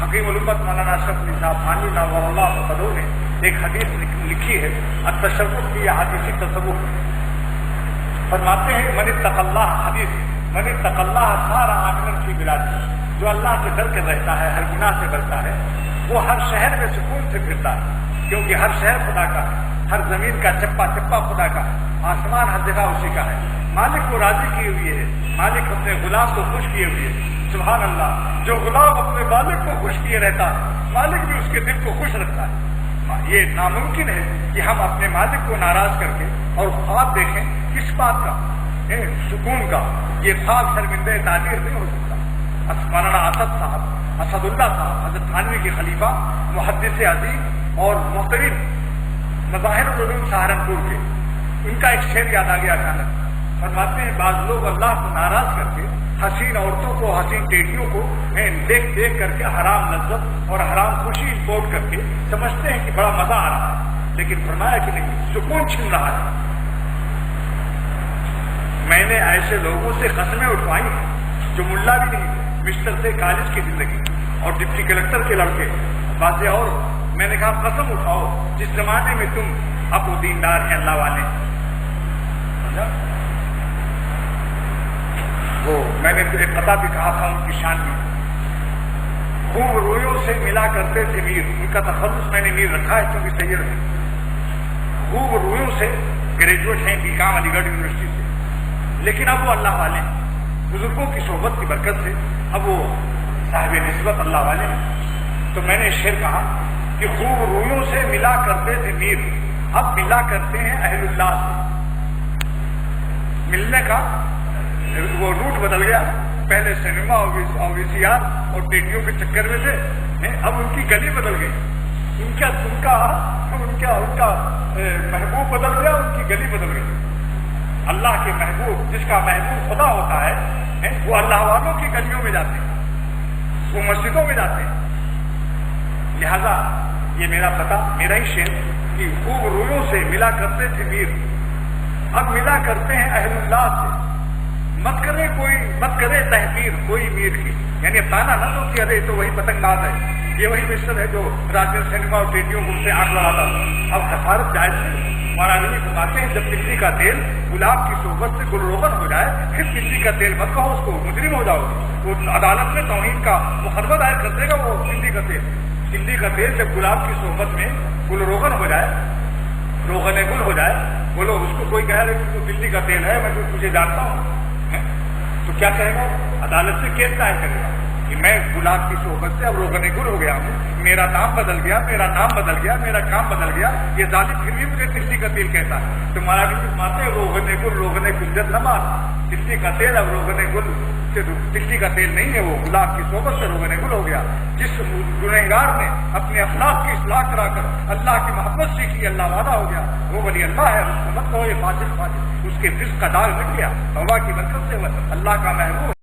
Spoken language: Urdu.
حکیم الامت مولانا اشرف علی صاحب تھانوی نور اللہ قدو نے ایک حدیث لکھی ہے التصوف کی حدیثی تصوف، فرماتے ہیں من اتق اللہ، حدیث من اتق اللہ صار آمنا فی بلادہ، جو اللہ سے ڈر کے رہتا ہے، ہر گناہ سے بچتا ہے، وہ ہر شہر میں سکون سے پھرتا ہے، کیونکہ ہر شہر خدا کا ہے، ہر زمین کا چپا چپا خدا کا ہے، آسمان ہر جگہ اسی کا ہے، مالک کو راضی کیے ہوئے ہے، مالک اپنے غلام کو خوش کیے ہوئے ہے۔ سبحان اللہ، جو غلام اپنے مالک کو خوش کیے رہتا ہے، مالک بھی اس کے دل کو خوش رکھتا ہے۔ یہ ناممکن ہے کہ ہم اپنے مالک کو ناراض کر کے اور خواب دیکھیں، کس بات کا؟ سکون کا۔ یہ خواب شرمندہ تعبیر نہیں ہو سکتا۔ مولانا اسد صاحب، اسد اللہ صاحب، حضرت تھانوی کے خلیفہ، محدث عظیم اور محترم، مظاہر العلوم سہارنپور کے، ان کا ایک شعر یاد آ گیا اچانک۔ فرماتے ہیں بعض لوگ اللہ کو ناراض کر کے حسین عورتوں کو، حسین ٹیٹیوں کو دیکھ دیکھ کر کے حرام لذت اور حرام خوشی امپورٹ کر کے سمجھتے ہیں کہ بڑا مزہ آ رہا ہے، لیکن فرمایا کہ نہیں، سکون چھن رہا ہے۔ میں نے ایسے لوگوں سے قسمیں اٹھوائی ہیں جو ملا بھی نہیں تھے، مسٹر سے کالج کی زندگی اور ڈپٹی کلکٹر کے لڑکے باتیں، اور میں نے کہا قسم اٹھاؤ جس زمانے میں تم ابو دیندار ہیں، اللہ والے، وہ میں نے ایک قطع بھی کہا تھا ان کی شان میں، خوب رویوں سے ملا کرتے تھے میر، ان کا تخلص میں نے میر رکھا ہے کیونکہ سید ہے، خوب رویوں سے گریجویٹ ہیں بی کام علی گڑھ یونیورسٹی سے، لیکن اب وہ اللہ والے ہیں، بزرگوں کی صحبت کی برکت سے اب وہ صاحب نسبت اللہ والے ہیں۔ تو میں نے شعر کہا کہ خوب رویوں سے ملا کرتے تھے میر، اب ملا کرتے ہیں اہل اللہ سے۔ ملنے کا وہ روٹ بدل گیا، پہلے سنیما اور وی سی آر اور ٹیٹیوں کے چکر میں تھے، اب ان کی گلی بدل گئی، ان کا محبوب بدل گیا، ان کی گلی بدل گئی۔ اللہ کے محبوب، جس کا محبوب خدا ہوتا ہے، وہ اللہ والوں کی گلیوں میں جاتے ہیں، وہ مسجدوں میں جاتے ہیں۔ لہذا یہ میرا پتہ، میرا ہی شعر کہ خوب رویوں سے ملا کرتے تھے میر، اب ملا کرتے ہیں اہل اللہ سے۔ مت کرے تحقیر کوئی میر کی، یعنی تانا نہ دو کہ ارے تو وہی پتنگ باز ہے، یہ وہی مسٹر ہے جو راجر سنیما اور ٹیٹیوں کو سے آگ لگاتا تھا۔ اب کفارت جائز ہے۔ مولانا علی فرماتے ہیں جب تلی کا تیل گلاب کی صحبت سے گل روغن ہو جائے، پھر تلی کا تیل مت کہو، اس کو مجرم ہو جاؤ، وہ عدالت میں توہین کا مقدمہ دائر کر دے گا۔ وہ تلی کا تیل جب گلاب کی صحبت میں گل روغن ہو جائے، روغن گل ہو جائے، بولو اس کو کوئی کہہ رہے کہ تو دلی کا تیل ہے، میں تجھے جانتا ہوں، تو کیا کہے گا؟ عدالت سے کیس دائر کرے گا کہ میں گلاب کی صحبت سے اب روغن گل ہو گیا ہوں، میرا نام بدل گیا، میرا نام بدل گیا، میرا کام بدل گیا، یہ ظالم پھر بھی مجھے تلی کا تیل کہتا ہے۔ تو مہاراج جی مانتے ہیں روغن گلجت نہ مار، تلی کا تیل اب روغن گل سے تلی کا تیل نہیں ہے، وہ گلاب کی صحبت سے روغن گل ہو گیا۔ جس گنہگار نے اپنے اخلاق کی اصلاح کرا کر اللہ کی محبت سیکھی، اللہ وعدہ ہو گیا، وہ ولی اللہ ہے، اس کو مت کہو یہ فاسق، اس کے فسق کا داغ مٹ گیا، توبہ کی برکت سے اللہ کا محبوب